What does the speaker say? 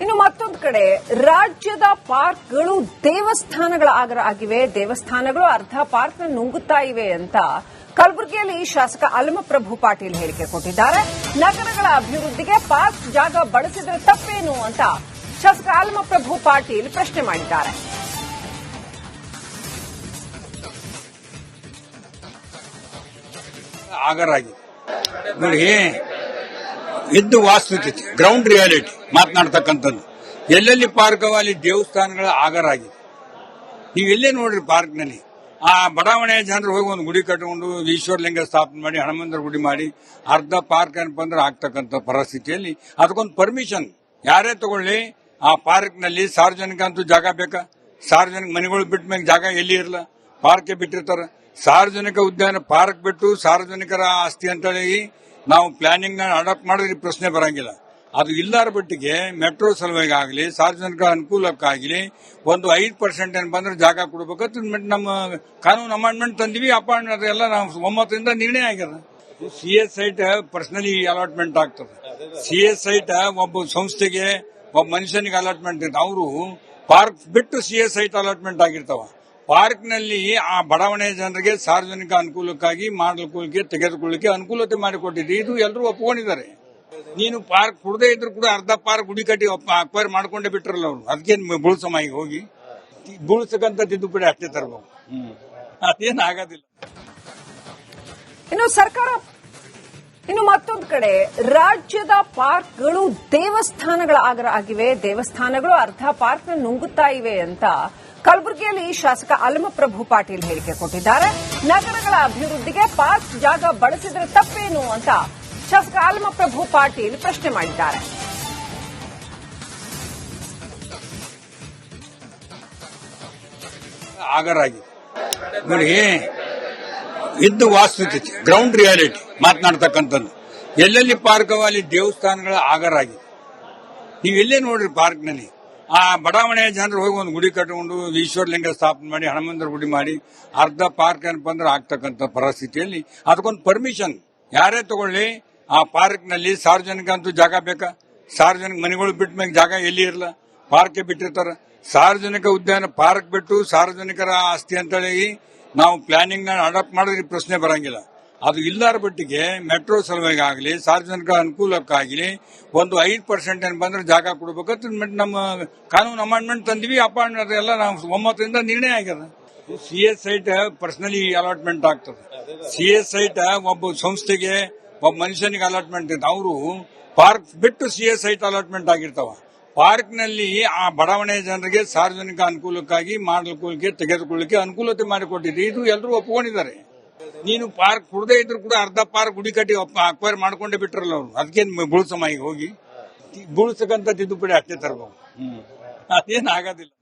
ಇನ್ನು ಮತ್ತೊಂದು ಕಡೆ ರಾಜ್ಯದ ಪಾರ್ಕ್ಗಳು ದೇವಸ್ಥಾನಗಳ ಆಗಿವೆ. ದೇವಸ್ಥಾನಗಳು ಅರ್ಧ ಪಾರ್ಕ್ನ ನುಂಗುತ್ತಾ ಇವೆ ಅಂತ ಕಲಬುರಗಿಯಲ್ಲಿ ಶಾಸಕ ಅಲಮಪ್ರಭು ಪಾಟೀಲ್ ಹೇಳಿಕೆ ಕೊಟ್ಟಿದ್ದಾರೆ. ನಗರಗಳ ಅಭಿವೃದ್ಧಿಗೆ ಪಾರ್ಕ್ ಜಾಗ ಬಳಸಿದ್ರೆ ತಪ್ಪೇನು ಅಂತ ಶಾಸಕ ಅಲಮಪ್ರಭು ಪಾಟೀಲ್ ಪ್ರಶ್ನೆ ಮಾಡಿದ್ದಾರೆ. ನೋಡಿ, ಇದ್ದು ವಾಸ್ತುಸ್ಥಿತಿ ಗ್ರೌಂಡ್ ರಿಯಾಲಿಟಿ ಮಾತನಾಡ್ತಕ್ಕಂಥದ್ದು. ಎಲ್ಲೆಲ್ಲಿ ಪಾರ್ಕ್ ಅವ ಅಲ್ಲಿ ದೇವಸ್ಥಾನಗಳ ಆಗರಾಗಿದೆ. ನೀವು ಎಲ್ಲೇ ನೋಡ್ರಿ ಪಾರ್ಕ್ನಲ್ಲಿ ಆ ಬಡಾವಣೆಯ ಜನರು ಹೋಗಿ ಒಂದು ಗುಡಿ ಕಟ್ಟಿಕೊಂಡು ಈಶ್ವರಲಿಂಗ ಸ್ಥಾಪನೆ ಮಾಡಿ ಹನುಮಂತರ ಗುಡಿ ಮಾಡಿ ಅರ್ಧ ಪಾರ್ಕ್ ಏನಪ್ಪ ಅಂದ್ರೆ ಆಗ್ತಕ್ಕಂಥ ಪರಿಸ್ಥಿತಿಯಲ್ಲಿ ಅದಕ್ಕೊಂದು ಪರ್ಮಿಷನ್ ಯಾರೇ ತಗೊಳ್ಳಿ. ಆ ಪಾರ್ಕ್ನಲ್ಲಿ ಸಾರ್ವಜನಿಕ ಅಂತೂ ಜಾಗ ಬೇಕಾ? ಸಾರ್ವಜನಿಕ ಮನೆಗಳು ಬಿಟ್ಟ ಮೇಲೆ ಜಾಗ ಎಲ್ಲಿ ಇರಲ್ಲ, ಪಾರ್ಕ್ ಬಿಟ್ಟಿರ್ತಾರ. ಸಾರ್ವಜನಿಕ ಉದ್ಯಾನ ಪಾರ್ಕ್ ಬಿಟ್ಟು ಸಾರ್ವಜನಿಕರ ಆಸ್ತಿ ಅಂತೇಳಿ ನಾವು ಪ್ಲಾನಿಂಗ್ ಅಡಾಪ್ಟ್ ಮಾಡಿದ್ರೆ ಪ್ರಶ್ನೆ ಬರಂಗಿಲ್ಲ. ಅದು ಇಲ್ಲಾರ ಬಟ್ಟಿಗೆ ಮೆಟ್ರೋ ಸಲುವಾಗಿ ಆಗಲಿ ಸಾರ್ವಜನಿಕ ಅನುಕೂಲಕ್ಕಾಗಲಿ ಒಂದು 5% ಏನ್ ಬಂದ್ರೆ ಜಾಗ ಕೊಡಬೇಕಂತ ನಮ್ಮ ಕಾನೂನು ಅಮೆಂಡ್ಮೆಂಟ್ ತಂದಿವಿ. ಅಪಾಯಿಂಟ್ಮೆಂಟ್ ಎಲ್ಲ ನಾವು ಒಮ್ಮತದಿಂದ ನಿರ್ಣಯ ಆಗ್ಯದ. ಸಿಎಸ್ ಸೈಟ್ ಪರ್ಸನಲಿ ಅಲಾಟ್ಮೆಂಟ್ ಆಗ್ತದೆ. ಸಿಎಸ್ ಸೈಟ್ ಒಬ್ಬ ಸಂಸ್ಥೆಗೆ ಒಬ್ಬ ಮನುಷ್ಯನಿಗೆ ಅಲಾಟ್ಮೆಂಟ್ ಇರ್ತದೆ. ಅವರು ಪಾರ್ಕ್ ಬಿಟ್ಟು ಸಿಎಸ್ ಸೈಟ್ ಅಲಾಟ್ಮೆಂಟ್ ಆಗಿರ್ತಾವ. ಪಾರ್ಕ್ನಲ್ಲಿ ಆ ಬಡಾವಣೆಯ ಜನರಿಗೆ ಸಾರ್ವಜನಿಕ ಅನುಕೂಲಕ್ಕಾಗಿ ಮಾಡಲಿಕ್ಕೆ ತೆಗೆದುಕೊಳ್ಳಲಿಕ್ಕೆ ಅನುಕೂಲತೆ ಮಾಡಿಕೊಟ್ಟಿದೆ. ಇದು ಎಲ್ಲರೂ ಒಪ್ಕೊಂಡಿದ್ದಾರೆ. ನೀನು ಪಾರ್ಕ್ ಕೊಡದೇ ಇದ್ರು ಕೂಡ ಅರ್ಧ ಪಾರ್ಕ್ ಗುಡಿ ಕಟ್ಟಿ ಅಕ್ವೈರ್ ಮಾಡ್ಕೊಂಡೇ ಬಿಟ್ಟಿರಲ್ಲ ಅವರು. ಅದಕ್ಕೇನು ಬುಳ್ಸಮ ಈಗ ಹೋಗಿ ಬುಳ್ಸಕ್ಕಂತ ತಿದ್ದುಪಡಿ ಅಷ್ಟೇ ತರಬಹುದು. ಅದೇನು ಆಗೋದಿಲ್ಲ. ಇನ್ನು ಮತ್ತೊಂದು ಕಡೆ ರಾಜ್ಯದ ಪಾರ್ಕ್ಗಳು ದೇವಸ್ಥಾನಗಳ ಆಗಿವೆ. ದೇವಸ್ಥಾನಗಳು ಅರ್ಧ ಪಾರ್ಕ್ನ ನುಂಗುತ್ತಾ ಇವೆ ಅಂತ ಕಲಬುರಗಿಯಲ್ಲಿ ಶಾಸಕ ಅಲಮಪ್ರಭು ಪಾಟೀಲ್ ಹೇಳಿಕೆ ಕೊಟ್ಟಿದ್ದಾರೆ. ನಗರಗಳ ಅಭಿವೃದ್ಧಿಗೆ ಪಾರ್ಕ್ ಜಾಗ ಬಳಸಿದ್ರೆ ತಪ್ಪೇನು ಅಂತ ಶಾಸಕ ಅಲಮಪ್ರಭು ಪಾಟೀಲ್ ಪ್ರಶ್ನೆ ಮಾಡಿದ್ದಾರೆ. ನೋಡಿ, ಇದ್ದು ವಾಸ್ತುಸ್ಥಿತಿ ಗ್ರೌಂಡ್ ರಿಯಾಲಿಟಿ ಮಾತನಾಡ್ತಕ್ಕಂಥದ್ದು. ಎಲ್ಲೆಲ್ಲಿ ಪಾರ್ಕ್ ಅವ ಅಲ್ಲಿ ದೇವಸ್ಥಾನಗಳ ಆಗರಾಗಿದೆ. ನೀವು ಎಲ್ಲೇ ನೋಡ್ರಿ ಪಾರ್ಕ್ನಲ್ಲಿ ಆ ಬಡಾವಣೆಯ ಜನರು ಹೋಗಿ ಒಂದು ಗುಡಿ ಕಟ್ಟಿಕೊಂಡು ಈಶ್ವರಲಿಂಗ ಸ್ಥಾಪನೆ ಮಾಡಿ ಹನುಮಂತರ ಗುಡಿ ಮಾಡಿ ಅರ್ಧ ಪಾರ್ಕ್ ಏನಪ್ಪ ಅಂದ್ರೆ ಆಗ್ತಕ್ಕಂಥ ಪರಿಸ್ಥಿತಿಯಲ್ಲಿ ಅದಕ್ಕೊಂದು ಪರ್ಮಿಷನ್ ಯಾರೇ ತಗೊಳ್ಳಿ. ಆ ಪಾರ್ಕ್ನಲ್ಲಿ ಸಾರ್ವಜನಿಕ ಅಂತೂ ಜಾಗ ಬೇಕಾ? ಸಾರ್ವಜನಿಕ ಮನೆಗಳು ಬಿಟ್ಟ ಮೇಲೆ ಜಾಗ ಎಲ್ಲಿ ಇರಲ್ಲ, ಪಾರ್ಕ್ ಬಿಟ್ಟಿರ್ತಾರ. ಸಾರ್ವಜನಿಕ ಉದ್ಯಾನ ಪಾರ್ಕ್ ಬಿಟ್ಟು ಸಾರ್ವಜನಿಕರ ಆಸ್ತಿ ಅಂತೇಳಿ ನಾವು ಪ್ಲಾನಿಂಗ್ ಅಡಾಪ್ಟ್ ಮಾಡಿದ್ರೆ ಪ್ರಶ್ನೆ ಬರಂಗಿಲ್ಲ. ಅದು ಇಲ್ಲಾರ ಬಟ್ಟಿಗೆ ಮೆಟ್ರೋ ಸಲುವಾಗಿ ಆಗಲಿ ಸಾರ್ವಜನಿಕ ಅನುಕೂಲಕ್ಕಾಗಲಿ ಒಂದು 5% ಏನ್ ಬಂದ್ರೆ ಜಾಗ ಕೊಡಬೇಕಂತ ನಮ್ಮ ಕಾನೂನು ಅಮೆಂಡ್ಮೆಂಟ್ ತಂದಿವಿ. ಅಪಾಯಿಂಟ್ಮೆಂಟ್ ಎಲ್ಲ ನಾವು ಒಮ್ಮತದಿಂದ ನಿರ್ಣಯ ಆಗ್ಯದ. ಸಿಎಸ್ ಸೈಟ್ ಪರ್ಸನಲಿ ಅಲಾಟ್ಮೆಂಟ್ ಆಗ್ತದೆ. ಸಿಎಸ್ ಸೈಟ್ ಒಬ್ಬ ಸಂಸ್ಥೆಗೆ ಒಬ್ಬ ಮನುಷ್ಯನಿಗೆ ಅಲಾಟ್ಮೆಂಟ್ ಇರ್ತದೆ. ಅವರು ಪಾರ್ಕ್ ಬಿಟ್ಟು ಸಿಎಸ್ ಸೈಟ್ ಅಲಾಟ್ಮೆಂಟ್ ಆಗಿರ್ತಾವ. ಪಾರ್ಕ್ನಲ್ಲಿ ಆ ಬಡಾವಣೆಯ ಜನರಿಗೆ ಸಾರ್ವಜನಿಕ ಅನುಕೂಲಕ್ಕಾಗಿ ಮಾಡಲಿಕ್ಕೆ ತೆಗೆದುಕೊಳ್ಳಲಿಕ್ಕೆ ಅನುಕೂಲತೆ ಮಾಡಿಕೊಟ್ಟಿದೆ. ಇದು ಎಲ್ಲರೂ ಒಪ್ಕೊಂಡಿದ್ದಾರೆ. ನೀನು ಪಾರ್ಕ್ ಕೊಡದೇ ಇದ್ರು ಕೂಡ ಅರ್ಧ ಪಾರ್ಕ್ ಗುಡಿ ಕಟ್ಟಿ ಅಕ್ವೈರ್ ಮಾಡ್ಕೊಂಡೇ ಬಿಟ್ಟಿರಲ್ಲ ಅವರು. ಅದಕ್ಕೇನು ಬುಳ್ಸಮ ಈಗ ಹೋಗಿ ಬುಳ್ಸಕ್ಕಂತ ತಿದ್ದುಪಡಿ ಅಷ್ಟೇ ತರಬಹುದು. ಅದೇನು ಆಗೋದಿಲ್ಲ.